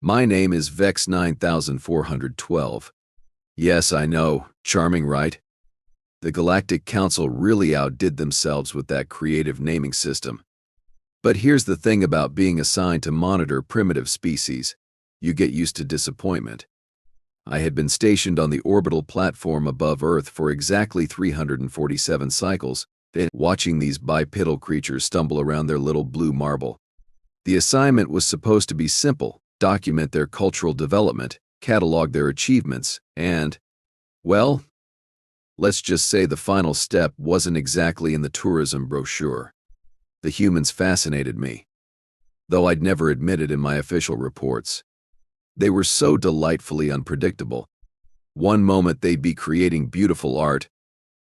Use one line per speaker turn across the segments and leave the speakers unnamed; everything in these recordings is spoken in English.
My name is Vex 9412. Yes, I know. Charming, right? The Galactic Council really outdid themselves with that creative naming system. But here's the thing about being assigned to monitor primitive species. You get used to disappointment. I had been stationed on the orbital platform above Earth for exactly 347 cycles, then watching these bipedal creatures stumble around their little blue marble. The assignment was supposed to be simple: document their cultural development, catalog their achievements, and, well, let's just say the final step wasn't exactly in the tourism brochure. The humans fascinated me, though I'd never admit it in my official reports. They were so delightfully unpredictable. One moment they'd be creating beautiful art,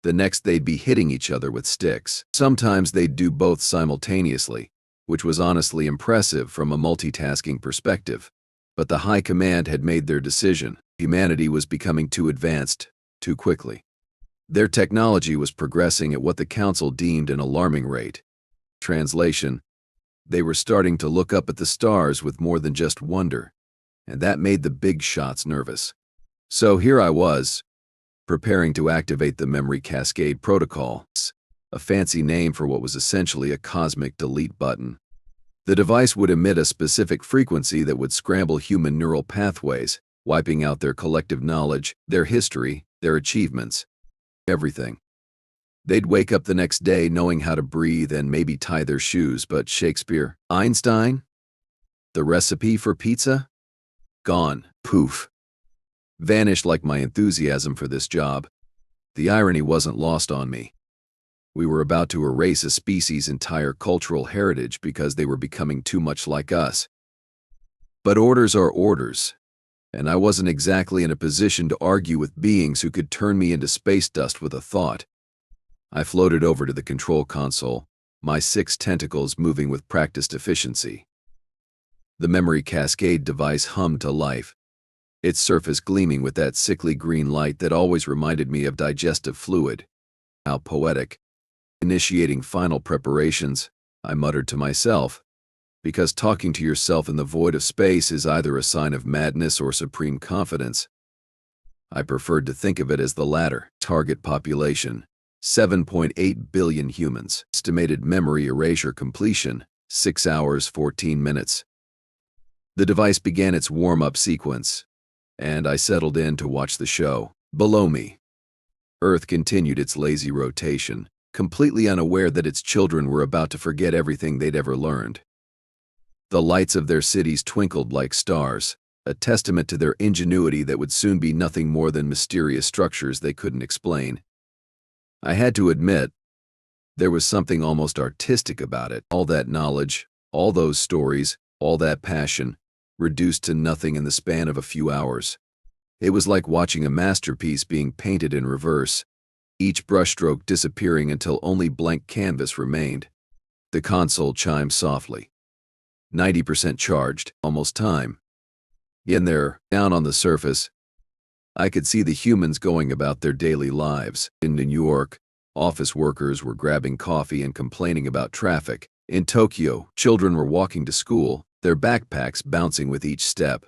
the next they'd be hitting each other with sticks. Sometimes they'd do both simultaneously, which was honestly impressive from a multitasking perspective. But the High Command had made their decision. Humanity was becoming too advanced, too quickly. Their technology was progressing at what the Council deemed an alarming rate. Translation: they were starting to look up at the stars with more than just wonder, and that made the big shots nervous. So here I was, preparing to activate the memory Cascade protocol, a fancy name for what was essentially a cosmic delete button. The device would emit a specific frequency that would scramble human neural pathways, wiping out their collective knowledge, their history, their achievements, everything. They'd wake up the next day knowing how to breathe and maybe tie their shoes, but Shakespeare, Einstein, the recipe for pizza? Gone. Poof. Vanished like my enthusiasm for this job. The irony wasn't lost on me. We were about to erase a species' entire cultural heritage because they were becoming too much like us. But orders are orders, and I wasn't exactly in a position to argue with beings who could turn me into space dust with a thought. I floated over to the control console, my 6 tentacles moving with practiced efficiency. The memory Cascade device hummed to life, its surface gleaming with that sickly green light that always reminded me of digestive fluid. How poetic. Initiating final preparations, I muttered to myself, because talking to yourself in the void of space is either a sign of madness or supreme confidence. I preferred to think of it as the latter. Target population: 7.8 billion humans. Estimated memory erasure completion: 6 hours 14 minutes. The device began its warm-up sequence, and I settled in to watch the show. Below me, Earth continued its lazy rotation, completely unaware that its children were about to forget everything they'd ever learned. The lights of their cities twinkled like stars, a testament to their ingenuity that would soon be nothing more than mysterious structures they couldn't explain. I had to admit, there was something almost artistic about it. All that knowledge, all those stories, all that passion, reduced to nothing in the span of a few hours. It was like watching a masterpiece being painted in reverse, each brushstroke disappearing until only blank canvas remained. The console chimed softly. 90% charged, almost time. In there, down on the surface, I could see the humans going about their daily lives. In New York, office workers were grabbing coffee and complaining about traffic. In Tokyo, children were walking to school, their backpacks bouncing with each step.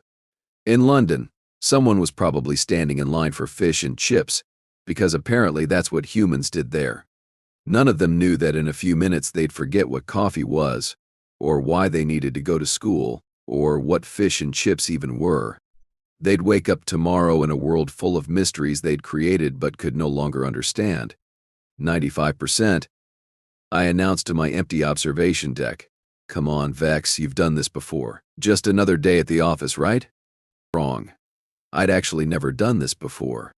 In London, someone was probably standing in line for fish and chips, because apparently that's what humans did there. None of them knew that in a few minutes they'd forget what coffee was, or why they needed to go to school, or what fish and chips even were. They'd wake up tomorrow in a world full of mysteries they'd created but could no longer understand. 95%. I announced to my empty observation deck. Come on, Vex, you've done this before. Just another day at the office, right? Wrong. I'd actually never done this before.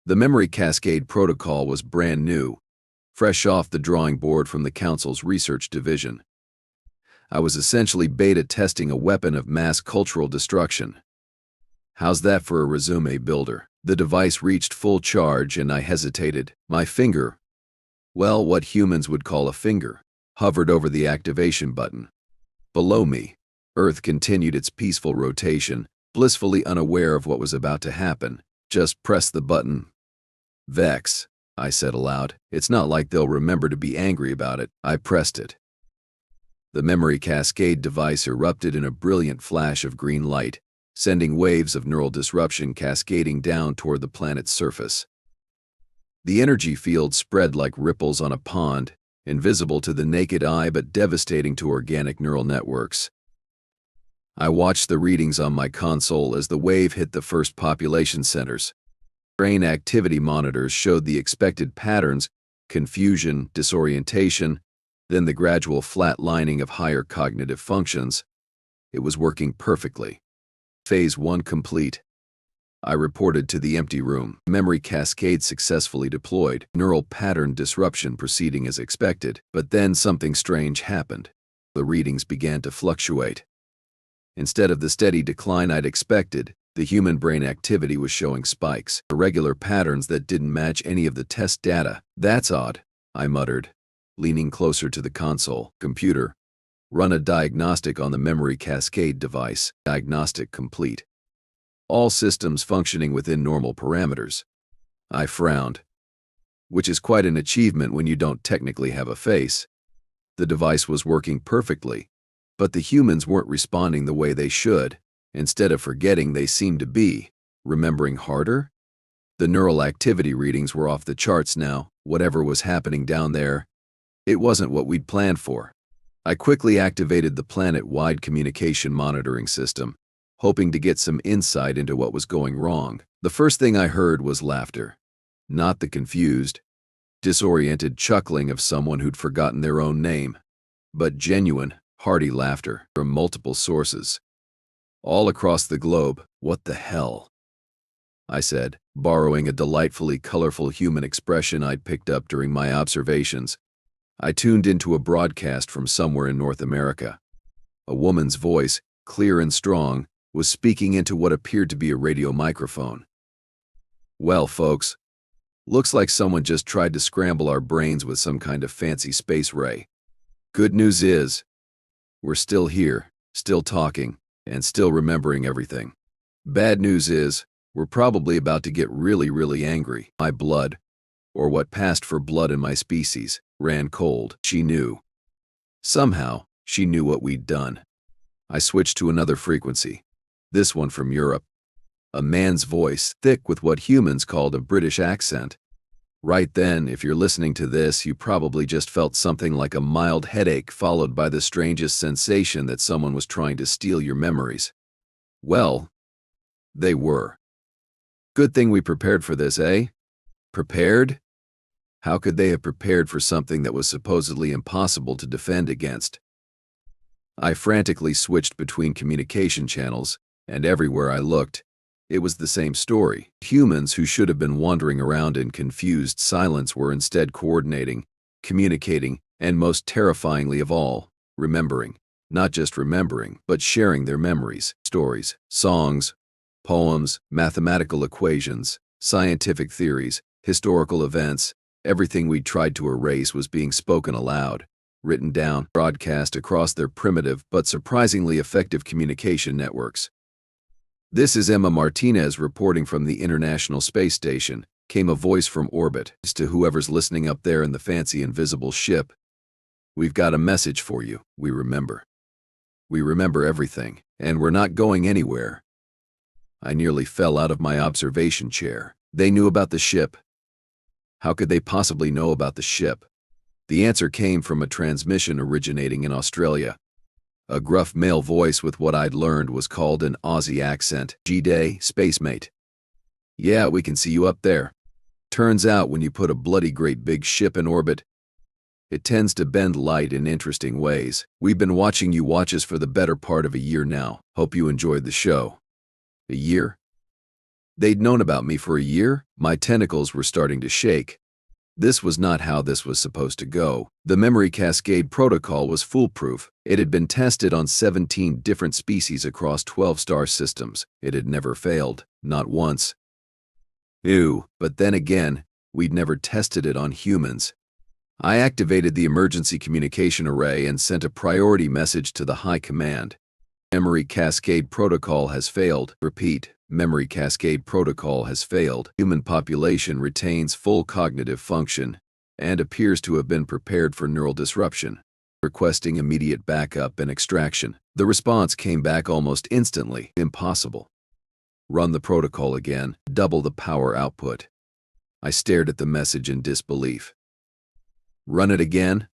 The memory Cascade protocol was brand new, fresh off the drawing board from the Council's research division. I was essentially beta testing a weapon of mass cultural destruction. How's that for a resume builder? The device reached full charge and I hesitated. My finger, well, what humans would call a finger, hovered over the activation button. Below me, Earth continued its peaceful rotation, blissfully unaware of what was about to happen. Just press the button. Vex, I said aloud. It's not like they'll remember to be angry about it. I pressed it. The memory Cascade device erupted in a brilliant flash of green light, sending waves of neural disruption cascading down toward the planet's surface. The energy field spread like ripples on a pond, invisible to the naked eye but devastating to organic neural networks. I watched the readings on my console as the wave hit the first population centers. Brain activity monitors showed the expected patterns: confusion, disorientation, then the gradual flatlining of higher cognitive functions. It was working perfectly. Phase 1 complete. I reported to the empty room. Memory cascade successfully deployed, neural pattern disruption proceeding as expected. But then something strange happened. The readings began to fluctuate. Instead of the steady decline I'd expected, the human brain activity was showing spikes, irregular patterns that didn't match any of the test data. "That's odd," I muttered, leaning closer to the console. "Computer, run a diagnostic on the memory cascade device." Diagnostic complete. All systems functioning within normal parameters. I frowned, which is quite an achievement when you don't technically have a face. The device was working perfectly, but the humans weren't responding the way they should. Instead of forgetting, they seemed to be remembering harder. The neural activity readings were off the charts now. Whatever was happening down there, it wasn't what we'd planned for. I quickly activated the planet-wide communication monitoring system, hoping to get some insight into what was going wrong. The first thing I heard was laughter. Not the confused, disoriented chuckling of someone who'd forgotten their own name, but genuine, hearty laughter from multiple sources. All across the globe. "What the hell?" I said, borrowing a delightfully colorful human expression I'd picked up during my observations. I tuned into a broadcast from somewhere in North America. A woman's voice, clear and strong, was speaking into what appeared to be a radio microphone. "Well, folks, looks like someone just tried to scramble our brains with some kind of fancy space ray. Good news is, we're still here, still talking, and still remembering everything. Bad news is, we're probably about to get really, really angry." My blood, or what passed for blood in my species, ran cold. She knew. Somehow, she knew what we'd done. I switched to another frequency, this one from Europe. A man's voice, thick with what humans called a British accent. Right then, if you're listening to this, you probably just felt something like a mild headache followed by the strangest sensation that someone was trying to steal your memories. Well, they were. Good thing we prepared for this, eh? Prepared? How could they have prepared for something that was supposedly impossible to defend against? I frantically switched between communication channels, and everywhere I looked, it was the same story. Humans who should have been wandering around in confused silence were instead coordinating, communicating, and most terrifyingly of all, remembering. Not just remembering, but sharing their memories, stories, songs, poems, mathematical equations, scientific theories, historical events. Everything we tried to erase was being spoken aloud, written down, broadcast across their primitive but surprisingly effective communication networks. "This is Emma Martinez reporting from the International Space Station," came a voice from orbit. "To whoever's listening up there in the fancy invisible ship, we've got a message for you. We remember. We remember everything, and we're not going anywhere." I nearly fell out of my observation chair. They knew about the ship. How could they possibly know about the ship? The answer came from a transmission originating in Australia. A gruff male voice with what I'd learned was called an Aussie accent. "G-Day, spacemate. Yeah, we can see you up there. Turns out when you put a bloody great big ship in orbit, it tends to bend light in interesting ways. We've been watching you watch us for the better part of a year now. Hope you enjoyed the show." A year? They'd known about me for a year? My tentacles were starting to shake. This was not how this was supposed to go. The memory cascade protocol was foolproof. It had been tested on 17 different species across 12 star systems. It had never failed, not once. Ew, but then again, we'd never tested it on humans. I activated the emergency communication array and sent a priority message to the high command. "Memory cascade protocol has failed." Repeat. "Memory cascade protocol has failed. Human population retains full cognitive function and appears to have been prepared for neural disruption. requesting immediate backup and extraction. The response came back almost instantly. Impossible. Run the protocol again. Double the power output. I stared at the message in disbelief. Run it again?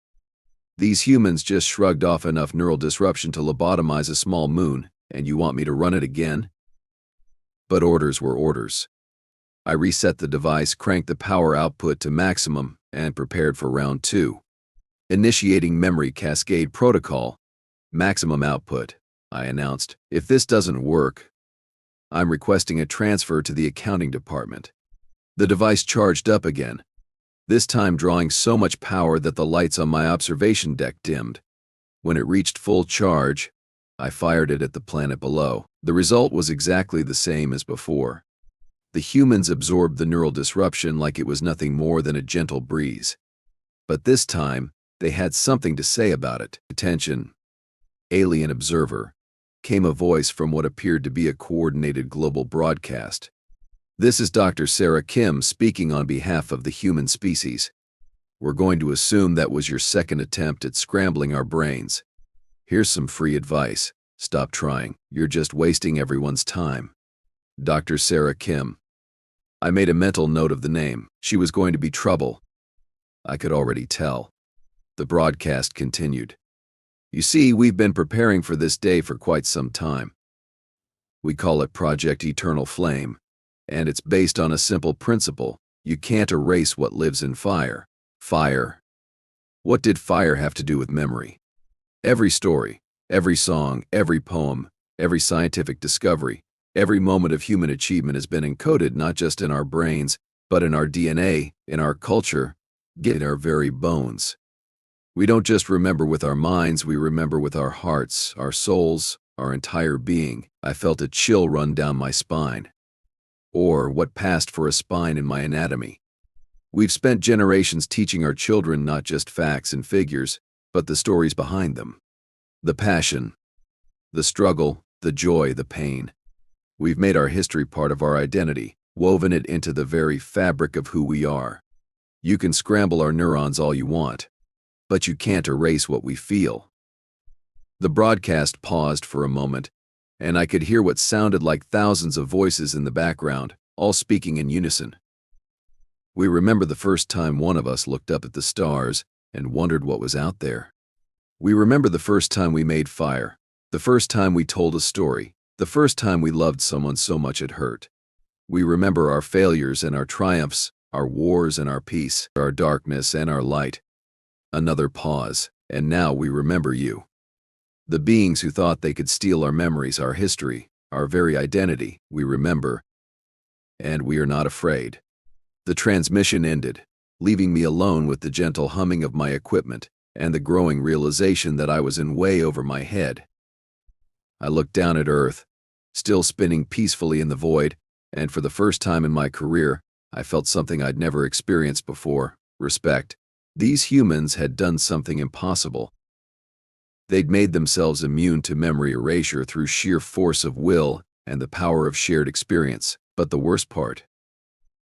These humans just shrugged off enough neural disruption to lobotomize a small moon, and you want me to run it again? But orders were orders. I reset the device, cranked the power output to maximum, and prepared for round 2. Initiating memory cascade protocol. Maximum output, I announced. If this doesn't work, I'm requesting a transfer to the accounting department. The device charged up again, this time drawing so much power that the lights on my observation deck dimmed. When it reached full charge, I fired it at the planet below. The result was exactly the same as before. The humans absorbed the neural disruption like it was nothing more than a gentle breeze. But this time, they had something to say about it. Attention, alien observer, came a voice from what appeared to be a coordinated global broadcast. This is Dr. Sarah Kim speaking on behalf of the human species. We're going to assume that was your second attempt at scrambling our brains. Here's some free advice. Stop trying. You're just wasting everyone's time. Dr. Sarah Kim. I made a mental note of the name. She was going to be trouble. I could already tell. The broadcast continued. You see, we've been preparing for this day for quite some time. We call it Project Eternal Flame, and it's based on a simple principle. You can't erase what lives in fire. Fire. What did fire have to do with memory? Every story, every song, every poem, every scientific discovery, every moment of human achievement has been encoded not just in our brains, but in our DNA, in our culture, in our very bones. We don't just remember with our minds, we remember with our hearts, our souls, our entire being. I felt a chill run down my spine. Or what passed for a spine in my anatomy. We've spent generations teaching our children not just facts and figures, but the stories behind them. The passion, the struggle, the joy, the pain. We've made our history part of our identity, woven it into the very fabric of who we are. You can scramble our neurons all you want, but you can't erase what we feel. The broadcast paused for a moment, and I could hear what sounded like thousands of voices in the background, all speaking in unison. We remember the first time one of us looked up at the stars and wondered what was out there. We remember the first time we made fire, the first time we told a story, the first time we loved someone so much it hurt. We remember our failures and our triumphs, our wars and our peace, our darkness and our light. Another pause, and now we remember you. The beings who thought they could steal our memories, our history, our very identity, we remember, and we are not afraid. The transmission ended, leaving me alone with the gentle humming of my equipment and the growing realization that I was in way over my head. I looked down at Earth, still spinning peacefully in the void, and for the first time in my career, I felt something I'd never experienced before: respect. These humans had done something impossible. They'd made themselves immune to memory erasure through sheer force of will and the power of shared experience. But the worst part,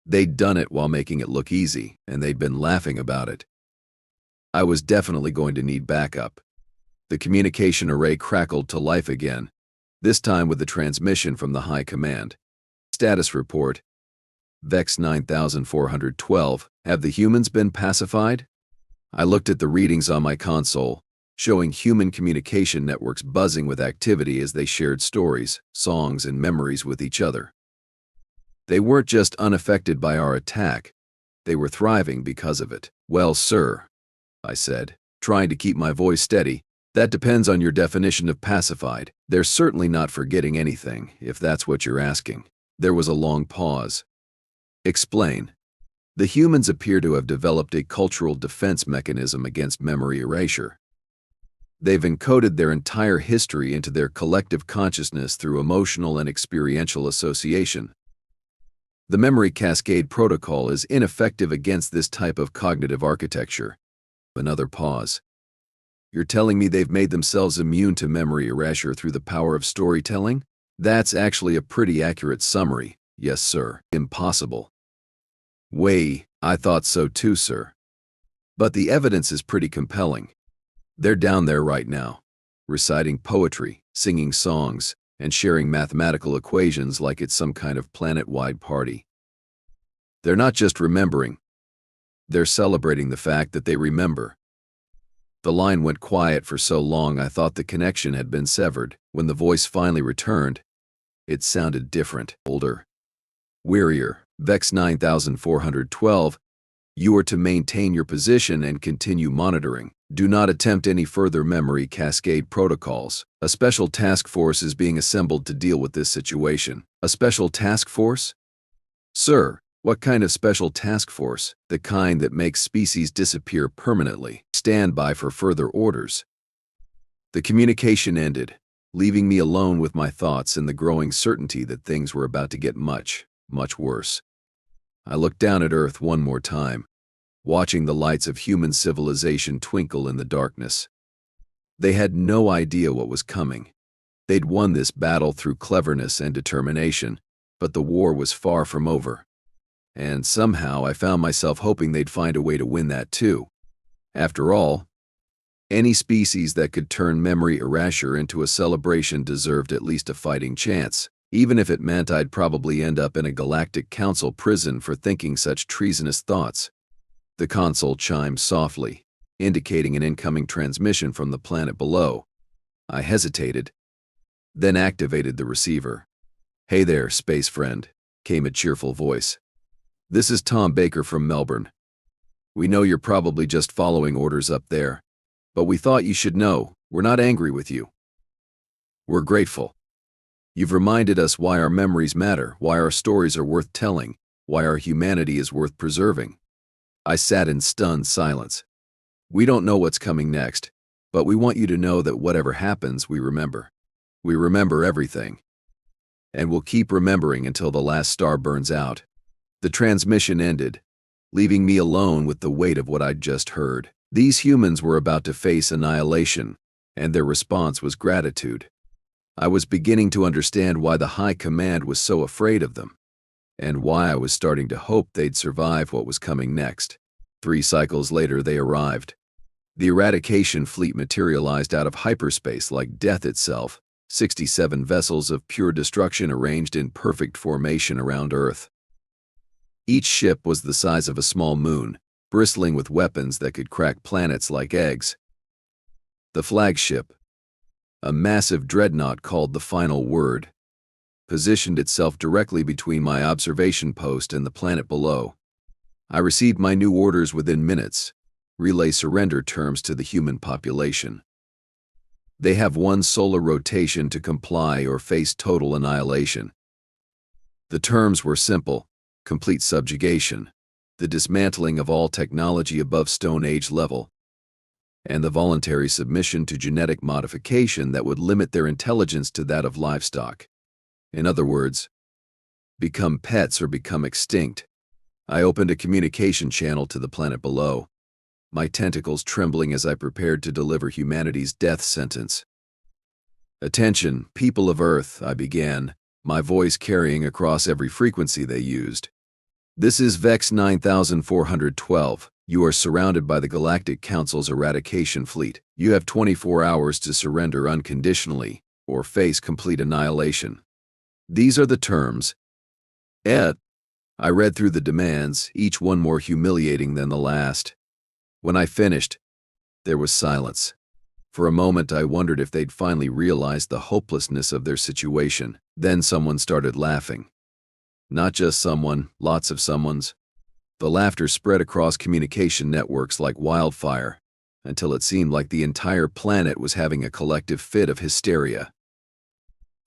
they'd done it while making it look easy, and they'd been laughing about it. I was definitely going to need backup. The communication array crackled to life again, this time with the transmission from the High Command. Status report. Vex 9412. Have the humans been pacified? I looked at the readings on my console, showing human communication networks buzzing with activity as they shared stories, songs, and memories with each other. They weren't just unaffected by our attack, they were thriving because of it. Well, sir, I said, trying to keep my voice steady, that depends on your definition of pacified. They're certainly not forgetting anything, if that's what you're asking. There was a long pause. Explain. The humans appear to have developed a cultural defense mechanism against memory erasure. They've encoded their entire history into their collective consciousness through emotional and experiential association. The memory cascade protocol is ineffective against this type of cognitive architecture. Another pause. You're telling me they've made themselves immune to memory erasure through the power of storytelling? That's actually a pretty accurate summary. Yes, sir. Impossible. I thought so too, sir. But the evidence is pretty compelling. They're down there right now, reciting poetry, singing songs, and sharing mathematical equations like it's some kind of planet-wide party. They're not just remembering, they're celebrating the fact that they remember. The line went quiet for so long I thought the connection had been severed. When the voice finally returned, it sounded different, older, wearier. Vex 9412, you are to maintain your position and continue monitoring. Do not attempt any further memory Cascade protocols. A special task force is being assembled to deal with this situation. A special task force? Sir, what kind of special task force? The kind that makes species disappear permanently. Stand by for further orders. The communication ended, leaving me alone with my thoughts and the growing certainty that things were about to get much, much worse. I looked down at Earth one more time, watching the lights of human civilization twinkle in the darkness. They had no idea what was coming. They'd won this battle through cleverness and determination, but the war was far from over. And somehow I found myself hoping they'd find a way to win that too. After all, any species that could turn memory erasure into a celebration deserved at least a fighting chance, even if it meant I'd probably end up in a galactic council prison for thinking such treasonous thoughts. The console chimed softly, indicating an incoming transmission from the planet below. I hesitated, then activated the receiver. "Hey there, space friend," came a cheerful voice. "This is Tom Baker from Melbourne. We know you're probably just following orders up there, but we thought you should know we're not angry with you. We're grateful. You've reminded us why our memories matter, why our stories are worth telling, why our humanity is worth preserving." I sat in stunned silence. "We don't know what's coming next, but we want you to know that whatever happens, we remember. We remember everything. And we'll keep remembering until the last star burns out." The transmission ended, leaving me alone with the weight of what I'd just heard. These humans were about to face annihilation, and their response was gratitude. I was beginning to understand why the High Command was so afraid of them, and why I was starting to hope they'd survive what was coming next. 3 cycles later, they arrived. The Eradication fleet materialized out of hyperspace like death itself, 67 vessels of pure destruction arranged in perfect formation around Earth. Each ship was the size of a small moon, bristling with weapons that could crack planets like eggs. The flagship, a massive dreadnought called the Final Word, positioned itself directly between my observation post and the planet below. I received my new orders within minutes. Relay surrender terms to the human population. They have 1 solar rotation to comply or face total annihilation. The terms were simple: complete subjugation, the dismantling of all technology above Stone Age level, and the voluntary submission to genetic modification that would limit their intelligence to that of livestock. In other words, become pets or become extinct. I opened a communication channel to the planet below, my tentacles trembling as I prepared to deliver humanity's death sentence. "Attention, people of Earth," I began, my voice carrying across every frequency they used. "This is Vex 9412. You are surrounded by the Galactic Council's Eradication fleet. You have 24 hours to surrender unconditionally or face complete annihilation. These are the terms." I read through the demands, each one more humiliating than the last. When I finished, there was silence. For a moment, I wondered if they'd finally realized the hopelessness of their situation. Then someone started laughing. Not just someone, lots of someones. The laughter spread across communication networks like wildfire, until it seemed like the entire planet was having a collective fit of hysteria.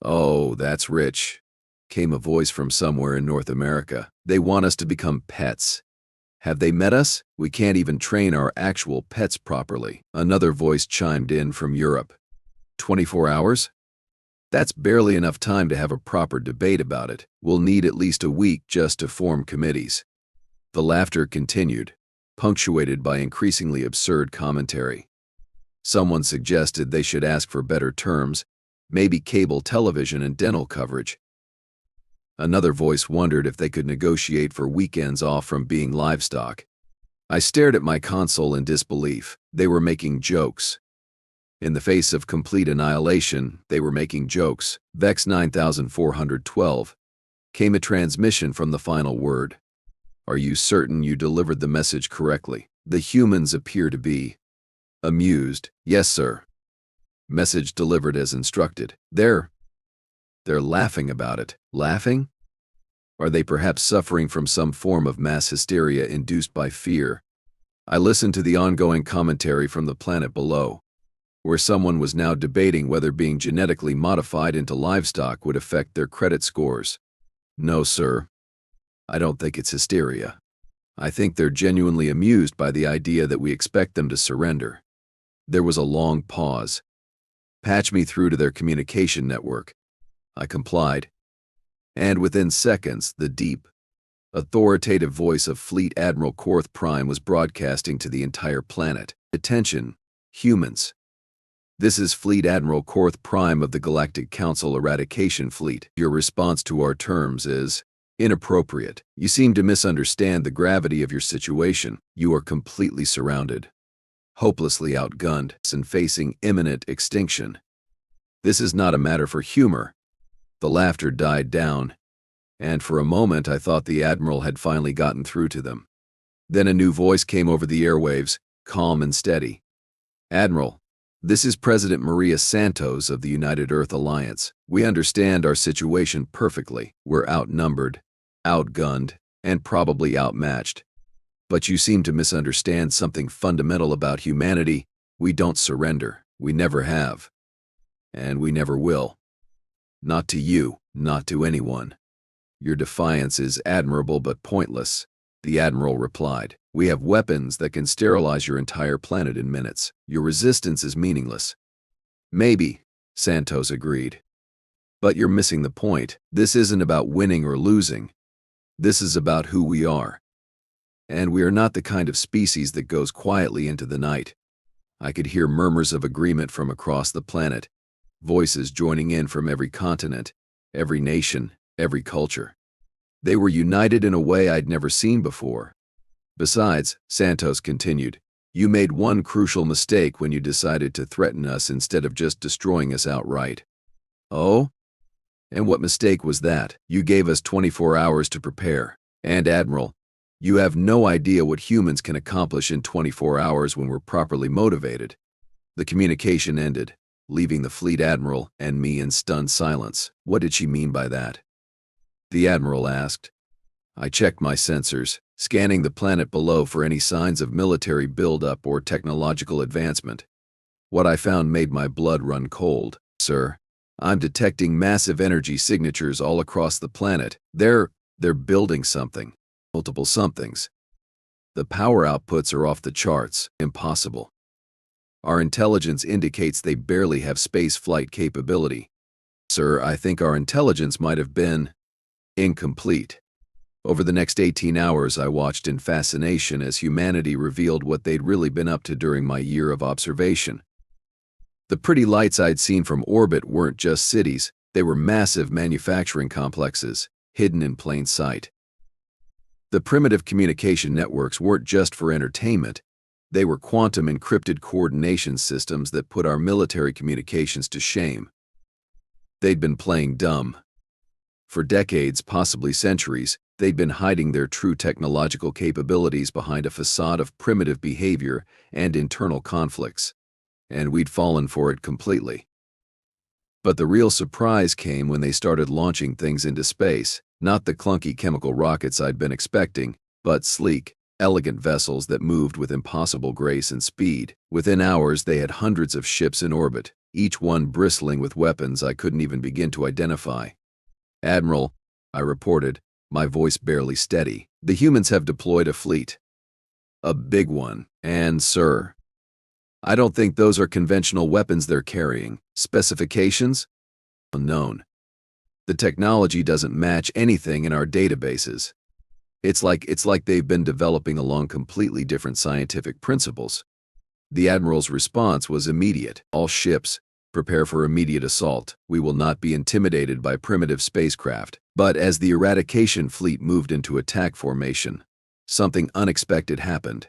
"Oh, that's rich," came a voice from somewhere in North America. "They want us to become pets. Have they met us? We can't even train our actual pets properly." Another voice chimed in from Europe. 24 hours? That's barely enough time to have a proper debate about it. We'll need at least a week just to form committees." The laughter continued, punctuated by increasingly absurd commentary. Someone suggested they should ask for better terms, maybe cable television and dental coverage. Another voice wondered if they could negotiate for weekends off from being livestock. I stared at my console in disbelief. They were making jokes. In the face of complete annihilation, they were making jokes. Vex 9412. Came a transmission from the final word. Are you certain you delivered the message correctly? The humans appear to be amused. Yes, sir. Message delivered as instructed. They're laughing about it. Laughing? Are they perhaps suffering from some form of mass hysteria induced by fear? I listened to the ongoing commentary from the planet below, where someone was now debating whether being genetically modified into livestock would affect their credit scores. No, sir. I don't think it's hysteria. I think they're genuinely amused by the idea that we expect them to surrender. There was a long pause. Patch me through to their communication network. I complied. And within seconds, the deep, authoritative voice of Fleet Admiral Korth Prime was broadcasting to the entire planet. Attention, humans. This is Fleet Admiral Korth Prime of the Galactic Council Eradication Fleet. Your response to our terms is inappropriate. You seem to misunderstand the gravity of your situation. You are completely surrounded, hopelessly outgunned, and facing imminent extinction. This is not a matter for humor. The laughter died down, and for a moment I thought the Admiral had finally gotten through to them. Then a new voice came over the airwaves, calm and steady. Admiral, this is President Maria Santos of the United Earth Alliance. We understand our situation perfectly. We're outnumbered, outgunned, and probably outmatched. But you seem to misunderstand something fundamental about humanity. We don't surrender. We never have. And we never will. Not to you, not to anyone. Your defiance is admirable but pointless, the Admiral replied. We have weapons that can sterilize your entire planet in minutes. Your resistance is meaningless. Maybe, Santos agreed. But you're missing the point. This isn't about winning or losing. This is about who we are. And we are not the kind of species that goes quietly into the night. I could hear murmurs of agreement from across the planet, voices joining in from every continent, every nation, every culture. They were united in a way I'd never seen before. Besides, Santos continued, you made one crucial mistake when you decided to threaten us instead of just destroying us outright. Oh? And what mistake was that? You gave us 24 hours to prepare. And Admiral, you have no idea what humans can accomplish in 24 hours when we're properly motivated. The communication ended, leaving the Fleet Admiral and me in stunned silence. What did she mean by that? The Admiral asked. I checked my sensors, scanning the planet below for any signs of military buildup or technological advancement. What I found made my blood run cold. Sir, I'm detecting massive energy signatures all across the planet. They're building something. Multiple somethings. The power outputs are off the charts. Impossible. Our intelligence indicates they barely have space flight capability. Sir, I think our intelligence might have been incomplete. Over the next 18 hours, I watched in fascination as humanity revealed what they'd really been up to during my year of observation. The pretty lights I'd seen from orbit weren't just cities, they were massive manufacturing complexes, hidden in plain sight. The primitive communication networks weren't just for entertainment, they were quantum encrypted coordination systems that put our military communications to shame. They'd been playing dumb. For decades, possibly centuries, they'd been hiding their true technological capabilities behind a facade of primitive behavior and internal conflicts. And we'd fallen for it completely. But the real surprise came when they started launching things into space, not the clunky chemical rockets I'd been expecting, but sleek, elegant vessels that moved with impossible grace and speed. Within hours, they had hundreds of ships in orbit, each one bristling with weapons I couldn't even begin to identify. Admiral, I reported, my voice barely steady, the humans have deployed a fleet. A big one, and sir, I don't think those are conventional weapons they're carrying. Specifications? Unknown. The technology doesn't match anything in our databases. It's like they've been developing along completely different scientific principles. The Admiral's response was immediate. All ships, prepare for immediate assault. We will not be intimidated by primitive spacecraft. But as the Eradication fleet moved into attack formation, something unexpected happened.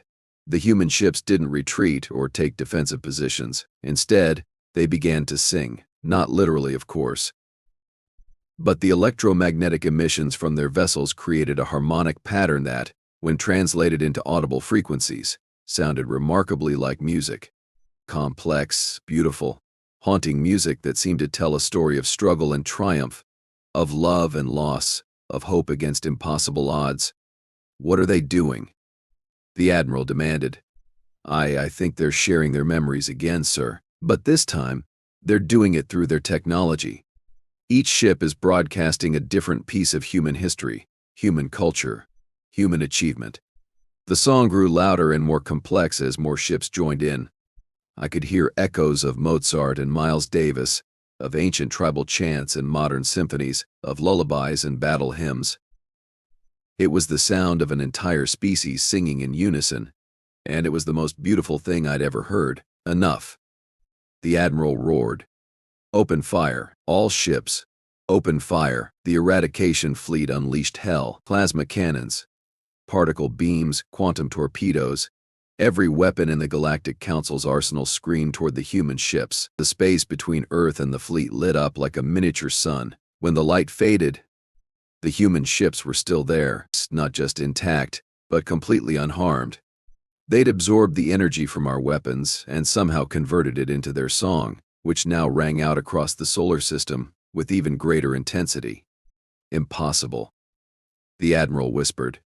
The human ships didn't retreat or take defensive positions. Instead, they began to sing, not literally, of course. But the electromagnetic emissions from their vessels created a harmonic pattern that, when translated into audible frequencies, sounded remarkably like music. Complex, beautiful, haunting music that seemed to tell a story of struggle and triumph, of love and loss, of hope against impossible odds. "What are they doing?" the Admiral demanded. I think they're sharing their memories again, sir. But this time, they're doing it through their technology. Each ship is broadcasting a different piece of human history, human culture, human achievement. The song grew louder and more complex as more ships joined in. I could hear echoes of Mozart and Miles Davis, of ancient tribal chants and modern symphonies, of lullabies and battle hymns. It was the sound of an entire species singing in unison, and it was the most beautiful thing I'd ever heard. "Enough!" the Admiral roared. "Open fire, all ships. Open fire." The Eradication fleet unleashed hell. Plasma cannons, particle beams, quantum torpedoes. Every weapon in the Galactic Council's arsenal screamed toward the human ships. The space between Earth and the fleet lit up like a miniature sun. When the light faded, the human ships were still there, not just intact, but completely unharmed. They'd absorbed the energy from our weapons and somehow converted it into their song, which now rang out across the solar system with even greater intensity. "Impossible," the Admiral whispered.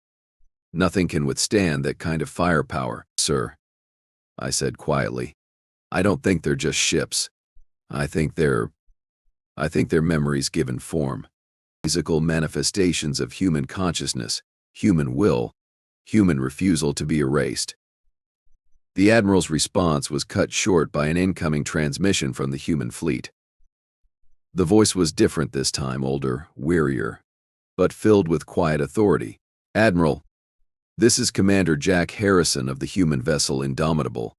"Nothing can withstand that kind of firepower, sir," I said quietly. "I don't think they're just ships. I think they're memories given form. Physical manifestations of human consciousness, human will, human refusal to be erased." The Admiral's response was cut short by an incoming transmission from the human fleet. The voice was different this time, older, wearier, but filled with quiet authority. "Admiral, this is Commander Jack Harrison of the human vessel Indomitable.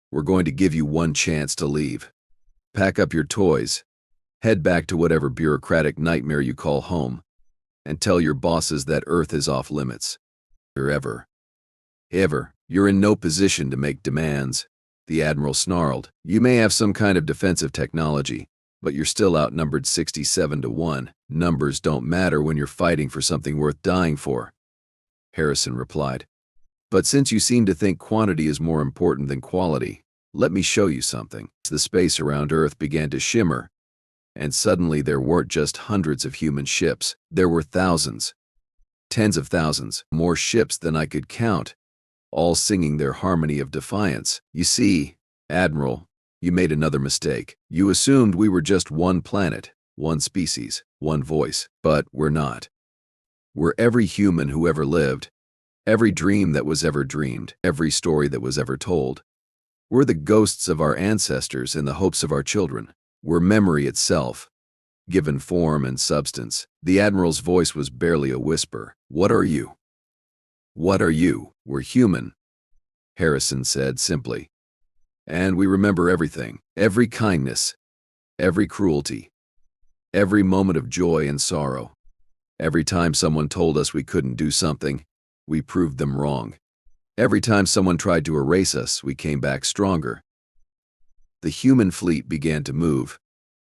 We're going to give you one chance to leave. Pack up your toys, head back to whatever bureaucratic nightmare you call home, and tell your bosses that Earth is off limits. Ever. You're in no position to make demands," the Admiral snarled. "You may have some kind of defensive technology, but you're still outnumbered 67-1. Numbers don't matter when you're fighting for something worth dying for," Harrison replied. "But since you seem to think quantity is more important than quality, let me show you something." The space around Earth began to shimmer, and suddenly there weren't just hundreds of human ships. There were thousands, tens of thousands, more ships than I could count, all singing their harmony of defiance. "You see, Admiral, you made another mistake. You assumed we were just one planet, one species, one voice. But we're not. We're every human who ever lived, every dream that was ever dreamed, every story that was ever told. We're the ghosts of our ancestors and the hopes of our children. We're memory itself, given form and substance." The Admiral's voice was barely a whisper. "What are you? What are you?" "We're human," Harrison said simply. "And we remember everything, every kindness, every cruelty, every moment of joy and sorrow. Every time someone told us we couldn't do something, we proved them wrong. Every time someone tried to erase us, we came back stronger." The human fleet began to move,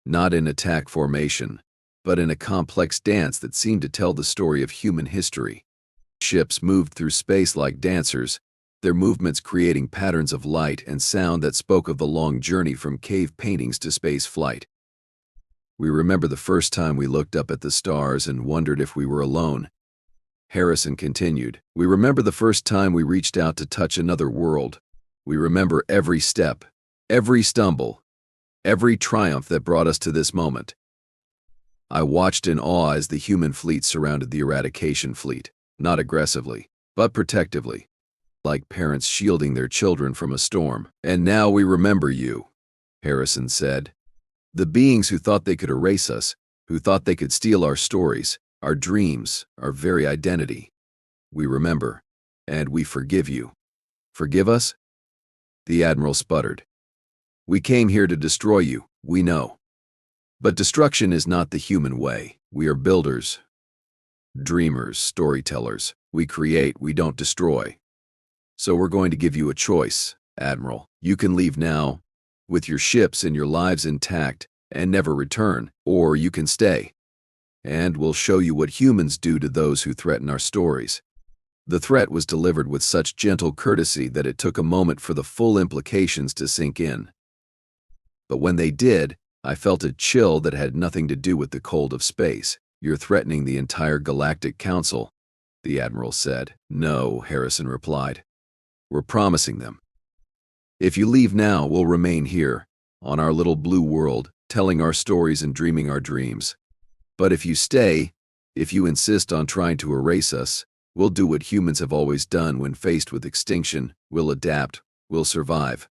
not in attack formation, but in a complex dance that seemed to tell the story of human history. Ships moved through space like dancers, their movements creating patterns of light and sound that spoke of the long journey from cave paintings to space flight. "We remember the first time we looked up at the stars and wondered if we were alone," Harrison continued. "We remember the first time we reached out to touch another world. We remember every step, every stumble, every triumph that brought us to this moment." I watched in awe as the human fleet surrounded the Eradication fleet, not aggressively, but protectively, like parents shielding their children from a storm. "And now we remember you," Harrison said. "The beings who thought they could erase us, who thought they could steal our stories, our dreams, our very identity. We remember, and we forgive you." "Forgive us?" the Admiral sputtered. "We came here to destroy you, we know. But destruction is not the human way. We are builders, dreamers, storytellers. We create, we don't destroy." So we're going to give you a choice, Admiral. You can leave now, with your ships and your lives intact, and never return, or you can stay. And we'll show you what humans do to those who threaten our stories. The threat was delivered with such gentle courtesy that it took a moment for the full implications to sink in. But when they did, I felt a chill that had nothing to do with the cold of space. You're threatening the entire Galactic Council, the Admiral said. No, Harrison replied. We're promising them. If you leave now, we'll remain here, on our little blue world, telling our stories and dreaming our dreams. But if you stay, if you insist on trying to erase us, we'll do what humans have always done when faced with extinction. We'll adapt, we'll survive.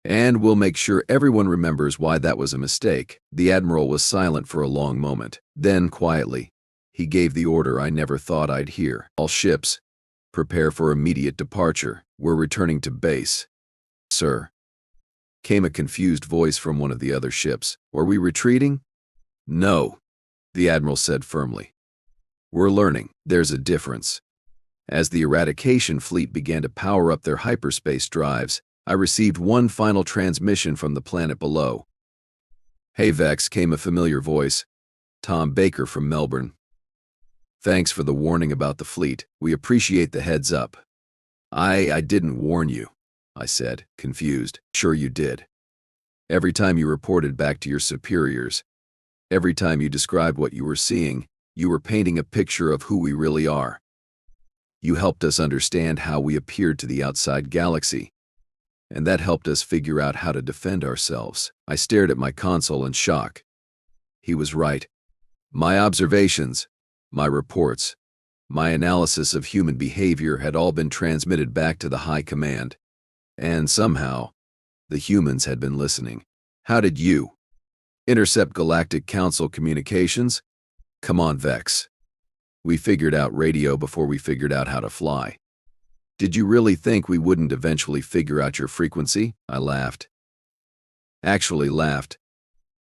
And we'll make sure everyone remembers why that was a mistake. The Admiral was silent for a long moment. Then, quietly, he gave the order I never thought I'd hear. All ships, prepare for immediate departure. We're returning to base. Sir, came a confused voice from one of the other ships. Are we retreating? No, the Admiral said firmly. We're learning. There's a difference. As the Eradication fleet began to power up their hyperspace drives, I received one final transmission from the planet below. Hey Vex, came a familiar voice. Tom Baker from Melbourne. Thanks for the warning about the fleet. We appreciate the heads up. I didn't warn you, I said, confused. Sure you did. Every time you reported back to your superiors, every time you described what you were seeing, you were painting a picture of who we really are. You helped us understand how we appeared to the outside galaxy, and that helped us figure out how to defend ourselves. I stared at my console in shock. He was right. My observations, my reports, my analysis of human behavior had all been transmitted back to the High Command. And somehow, the humans had been listening. How did you intercept Galactic Council communications? Come on, Vex. We figured out radio before we figured out how to fly. Did you really think we wouldn't eventually figure out your frequency? I laughed. Actually laughed.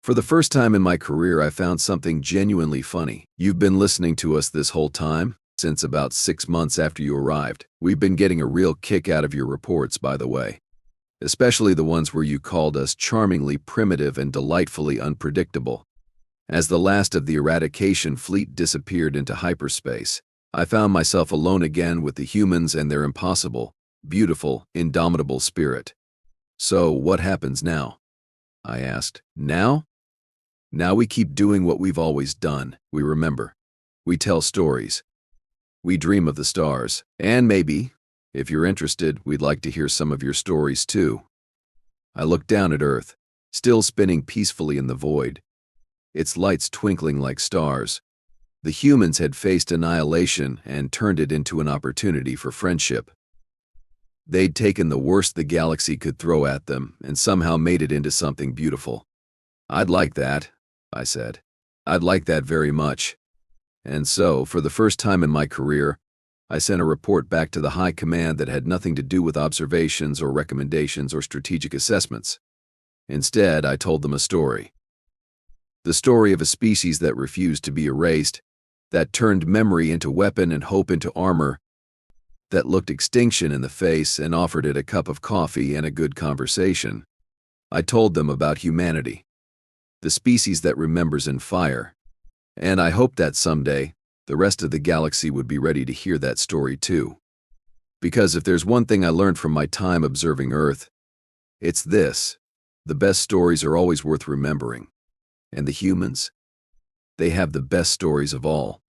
For the first time in my career, I found something genuinely funny. You've been listening to us this whole time? Since about 6 months after you arrived. We've been getting a real kick out of your reports, by the way. Especially the ones where you called us charmingly primitive and delightfully unpredictable. As the last of the Eradication fleet disappeared into hyperspace, I found myself alone again with the humans and their impossible, beautiful, indomitable spirit. So, what happens now? I asked. Now? Now we keep doing what we've always done. We remember. We tell stories. We dream of the stars. And maybe, if you're interested, we'd like to hear some of your stories too. I looked down at Earth, still spinning peacefully in the void, its lights twinkling like stars. The humans had faced annihilation and turned it into an opportunity for friendship. They'd taken the worst the galaxy could throw at them and somehow made it into something beautiful. I'd like that, I said. I'd like that very much. And so, for the first time in my career, I sent a report back to the High Command that had nothing to do with observations or recommendations or strategic assessments. Instead, I told them a story. The story of a species that refused to be erased, that turned memory into weapon and hope into armor, that looked extinction in the face and offered it a cup of coffee and a good conversation. I told them about humanity, the species that remembers in fire, and I hoped that someday, the rest of the galaxy would be ready to hear that story too. Because if there's one thing I learned from my time observing Earth, it's this: the best stories are always worth remembering. And the humans? They have the best stories of all.